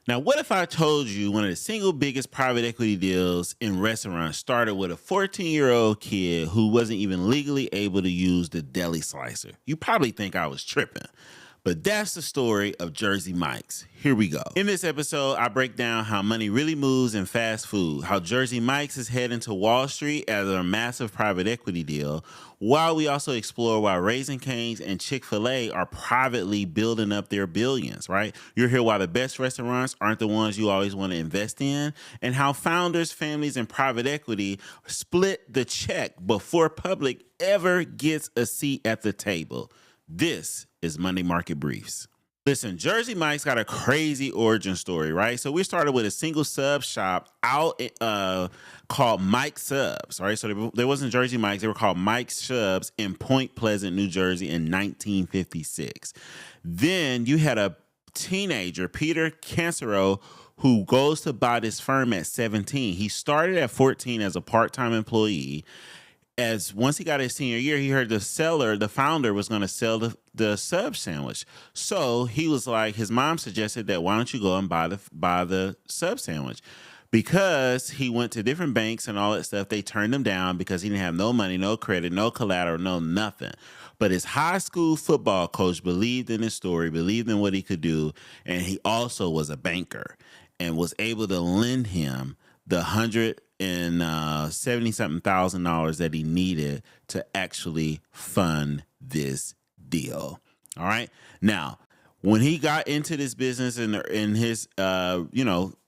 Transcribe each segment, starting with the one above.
Now, what if I told you one of the single biggest private equity deals in restaurants started with a 14-year-old kid who wasn't even legally able to use the deli slicer? You probably think I was tripping. But that's the story of Jersey Mike's. Here we go. In this episode, I break down how money really moves in fast food, how Jersey Mike's is heading to Wall Street as a massive private equity deal, while we also explore why Raising Cane's and Chick-fil-A are privately building up their billions, right? You'll hear why the best restaurants aren't the ones you always want to invest in, and how founders, families, and private equity split the check before public ever gets a seat at the table. This is Monday Market Briefs. Listen, Jersey Mike's got a crazy origin story, right? So we started with a single sub shop out called Mike's Subs, right? So there wasn't Jersey Mike's. They were called Mike's Subs in Point Pleasant, New Jersey in 1956. Then you had a teenager, Peter Cancero, who goes to buy this firm at 17. He started at 14 as a part-time employee. As once he got his senior year, he heard the founder was going to sell the sub sandwich. So he was like, his mom suggested that why don't you go and buy the sub sandwich? Because he went to different banks and all that stuff, they turned him down because he didn't have no money, no credit, no collateral, no nothing. But his high school football coach believed in his story, believed in what he could do, and he also was a banker and was able to lend him the $170-something thousand that he needed to actually fund this deal. All right. Now, when he got into this business in his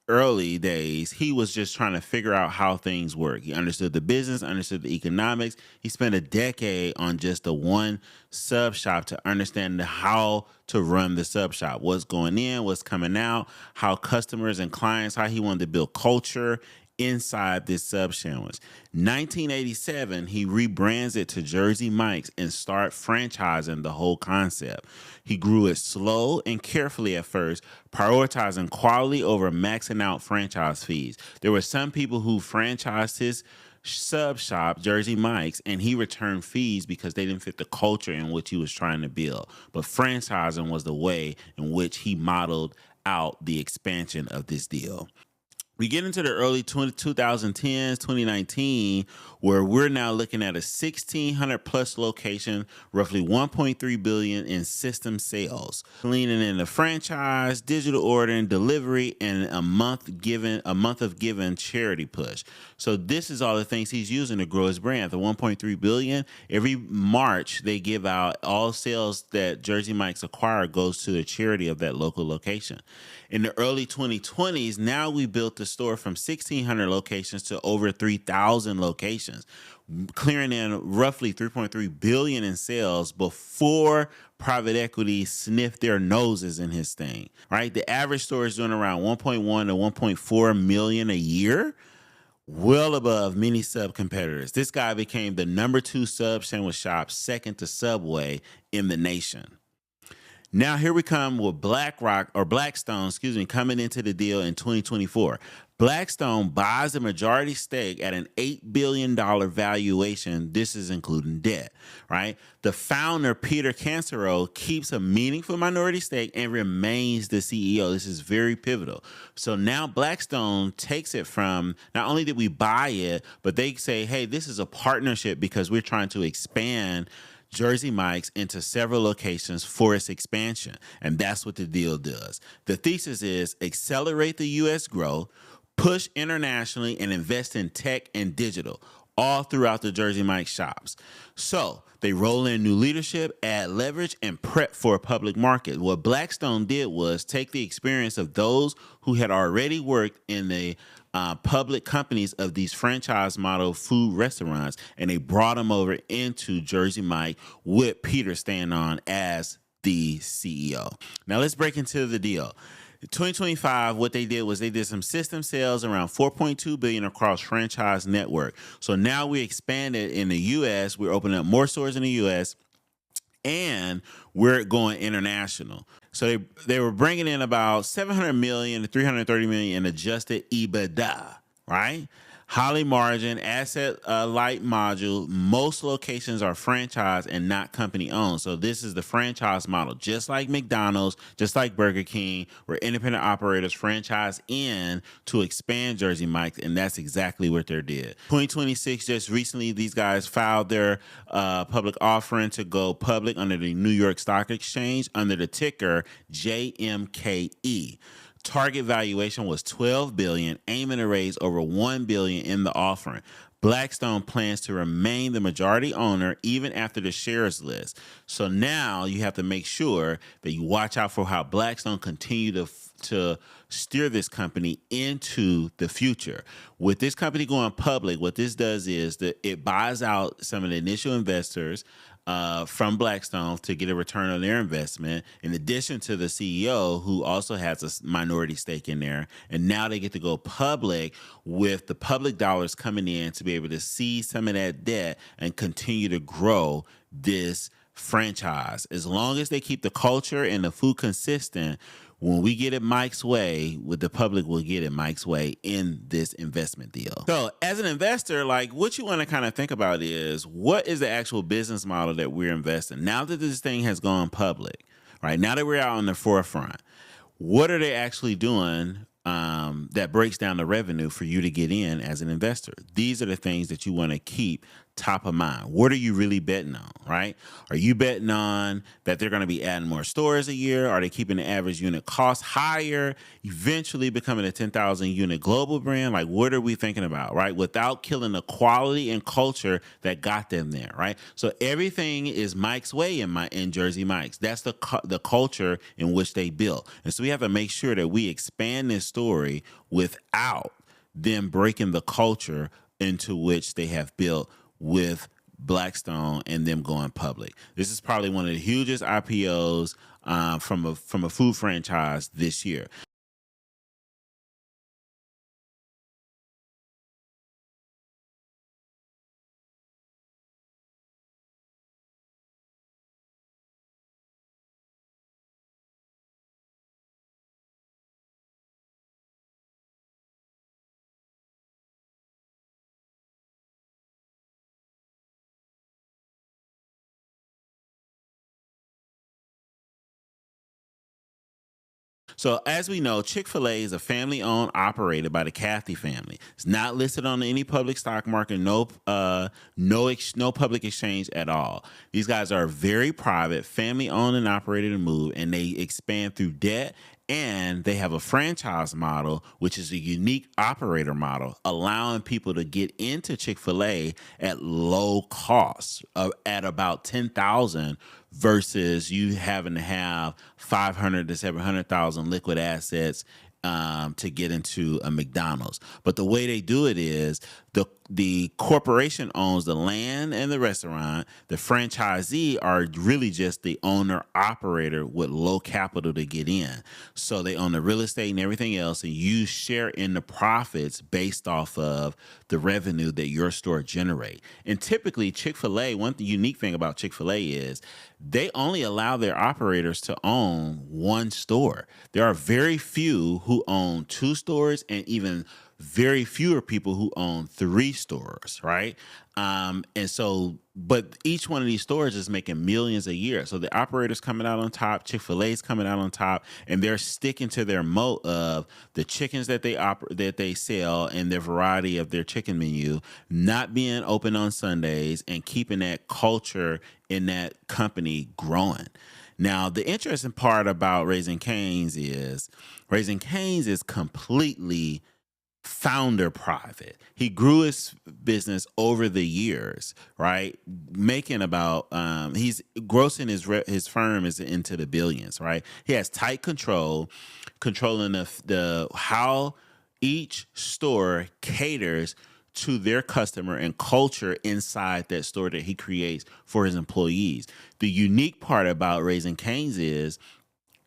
early days, he was just trying to figure out how things work. He understood the business, understood the economics. He spent a decade on just the one sub shop to understand how to run the sub shop, what's going in, what's coming out, how customers and clients, how he wanted to build culture inside this sub sandwich. 1987, he rebrands it to Jersey Mike's and start franchising the whole concept. He grew it slow and carefully at first, prioritizing quality over maxing out franchise fees. There were some people who franchised his sub shop, Jersey Mike's, and he returned fees because they didn't fit the culture in which he was trying to build. But franchising was the way in which he modeled out the expansion of this deal. We get into the early 2010s, 2019, where we're now looking at a 1,600 plus location, roughly $1.3 billion in system sales, leaning in the franchise, digital ordering, delivery, and a month of given charity push. So this is all the things he's using to grow his brand. The $1.3 billion, every March they give out all sales that Jersey Mike's acquire goes to the charity of that local location. In the early 2020s, now we built the store from 1,600 locations to over 3,000 locations, clearing in roughly $3.3 billion in sales before private equity sniffed their noses in his thing, right? The average store is doing around 1.1 to 1.4 million a year, well above many sub competitors. This guy became the number 2 sub sandwich shop, second to Subway in the nation. Now here we come with Blackstone, coming into the deal in 2024. Blackstone buys a majority stake at an $8 billion valuation. This is including debt, right? The founder, Peter Cancero, keeps a meaningful minority stake and remains the CEO. This is very pivotal. So now Blackstone takes it from, not only did we buy it, but they say, hey, this is a partnership because we're trying to expand Jersey Mike's into several locations for its expansion. And that's what the deal does. The thesis is accelerate the U.S. growth, push internationally, and invest in tech and digital, all throughout the Jersey Mike's shops. So they roll in new leadership, add leverage, and prep for a public market. What Blackstone did was take the experience of those who had already worked in the public companies of these franchise model food restaurants, and they brought them over into Jersey Mike with Peter staying on as the CEO. Now let's break into the deal. 2025, what they did was they did some system sales around $4.2 billion across franchise network. So now we expanded in the U.S. We're opening up more stores in the U.S. and we're going international. So they were bringing in about $700 million to $330 million in adjusted EBITDA, right? Highly margin, asset light module. Most locations are franchise and not company owned. So this is the franchise model, just like McDonald's, just like Burger King, where independent operators franchise in to expand Jersey Mike's, and that's exactly what they did. 2026, just recently, these guys filed their public offering to go public under the New York Stock Exchange under the ticker JMKE. Target valuation was $12 billion, aiming to raise over $1 billion in the offering. Blackstone plans to remain the majority owner even after the shares list. So now you have to make sure that you watch out for how Blackstone continue to steer this company into the future. With this company going public, what this does is that it buys out some of the initial investors from Blackstone to get a return on their investment, in addition to the CEO, who also has a minority stake in there. And now they get to go public with the public dollars coming in to be able to seize some of that debt and continue to grow this franchise. As long as they keep the culture and the food consistent, when we get it Mike's way, with the public will get it Mike's way in this investment deal. So as an investor, like, what you want to kind of think about is, what is the actual business model that we're investing? Now that this thing has gone public, right? Now that we're out on the forefront, what are they actually doing that breaks down the revenue for you to get in as an investor? These are the things that you want to keep top of mind. What are you really betting on, right? Are you betting on that they're going to be adding more stores a year? Are they keeping the average unit cost higher, eventually becoming a 10,000 unit global brand? Like, what are we thinking about, right? Without killing the quality and culture that got them there, right? So everything is Mike's way in Jersey Mike's. That's the culture in which they built. And so we have to make sure that we expand this story without them breaking the culture into which they have built with Blackstone and them going public. This is probably one of the hugest IPOs from a food franchise this year. So as we know, Chick-fil-A is a family-owned, operated by the Cathy family. It's not listed on any public stock market, no public exchange at all. These guys are very private, family-owned and operated and moved, and they expand through debt. And they have a franchise model, which is a unique operator model, allowing people to get into Chick-fil-A at low cost, at about $10,000, versus you having to have 500 to 700,000 liquid assets to get into a McDonald's. But the way they do it is the corporation owns the land and the restaurant. The franchisee are really just the owner operator with low capital to get in. So they own the real estate and everything else, and you share in the profits based off of the revenue that your store generate. And typically Chick-fil-A, one unique thing about Chick-fil-A is they only allow their operators to own one store. There are very few who own two stores, and even very fewer people who own three stores, right? And so, but each one of these stores is making millions a year. So the operator's coming out on top, Chick-fil-A's coming out on top, and they're sticking to their moat of the chickens that they sell and their variety of their chicken menu, not being open on Sundays, and keeping that culture in that company growing. Now, the interesting part about Raising Cane's is completely founder private. He grew his business over the years, right? Making about he's grossing his firm is into the billions, right? He has tight controlling the how each store caters to their customer and culture inside that store that he creates for his employees. The unique part about Raising Cane's is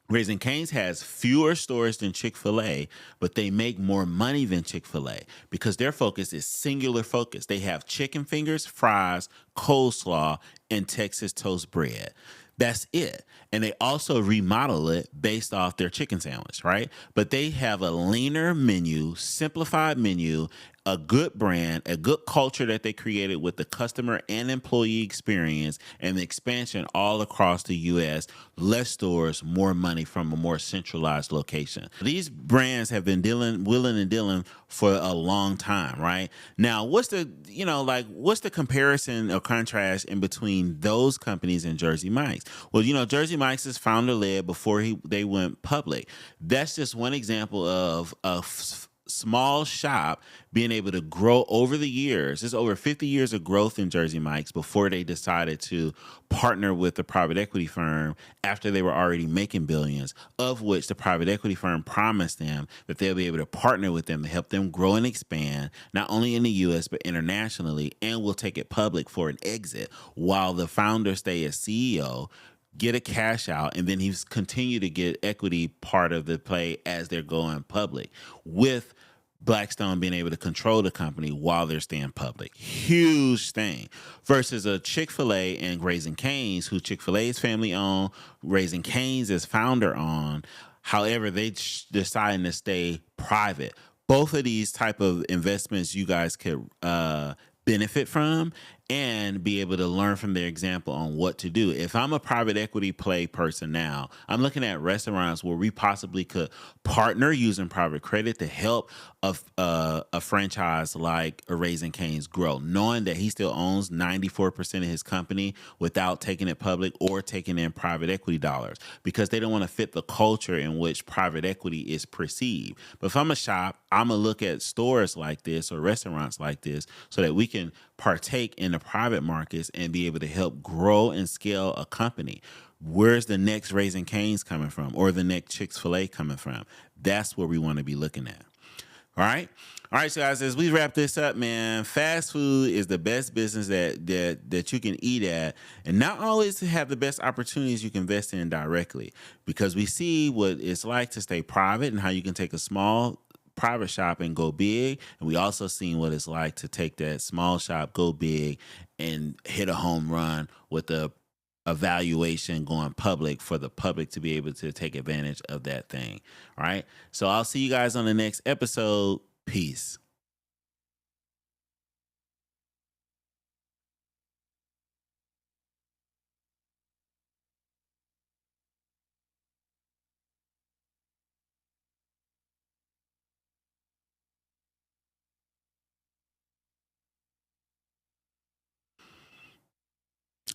Raising Cane's has fewer stores than Chick-fil-A, but they make more money than Chick-fil-A because their focus is singular focus. They have chicken fingers, fries, coleslaw, and Texas toast bread. That's it. And they also remodel it based off their chicken sandwich, right? But they have a leaner menu, simplified menu, a good brand, a good culture that they created with the customer and employee experience, and the expansion all across the U.S. Less stores, more money from a more centralized location. These brands have been willing and dealing for a long time, right? Now, what's the comparison or contrast in between those companies and Jersey Mike's? Well, Jersey Mike's is founder led before they went public. That's just one example of a small shop being able to grow over the years. There's over 50 years of growth in Jersey Mike's before they decided to partner with the private equity firm after they were already making billions, of which the private equity firm promised them that they'll be able to partner with them to help them grow and expand, not only in the U.S., but internationally, and will take it public for an exit while the founders stay as CEO, get a cash out, and then he's continue to get equity part of the play as they're going public, with Blackstone being able to control the company while they're staying public. Huge thing. Versus a Chick-fil-A and Raising Cane's, who Chick-fil-A is family owned, Raising Cane's is founder owned. However, they deciding to stay private. Both of these type of investments you guys could benefit from and be able to learn from their example on what to do. If I'm a private equity play person now, I'm looking at restaurants where we possibly could partner using private credit to help a franchise like a Raising Cane's grow, knowing that he still owns 94% of his company without taking it public or taking in private equity dollars, because they don't want to fit the culture in which private equity is perceived. But if I'm a shop, I'm going to look at stores like this or restaurants like this so that we can partake in the private markets and be able to help grow and scale a company. Where's the next Raising Cane's coming from, or the next Chick-fil-A coming from? That's where we want to be looking at. All right. All right, so guys, as we wrap this up, man, fast food is the best business that you can eat at, and not always have the best opportunities you can invest in directly, because we see what it's like to stay private and how you can take a small private shop and go big. And we also seen what it's like to take that small shop, go big, and hit a home run with a valuation going public for the public to be able to take advantage of that thing. All right. So I'll see you guys on the next episode. Peace.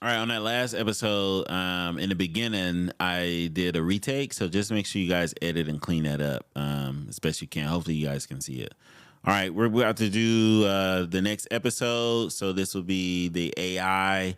All right, on that last episode, in the beginning, I did a retake. So just make sure you guys edit and clean that up as best you can. Hopefully, you guys can see it. All right, we're about to do the next episode. So this will be the AI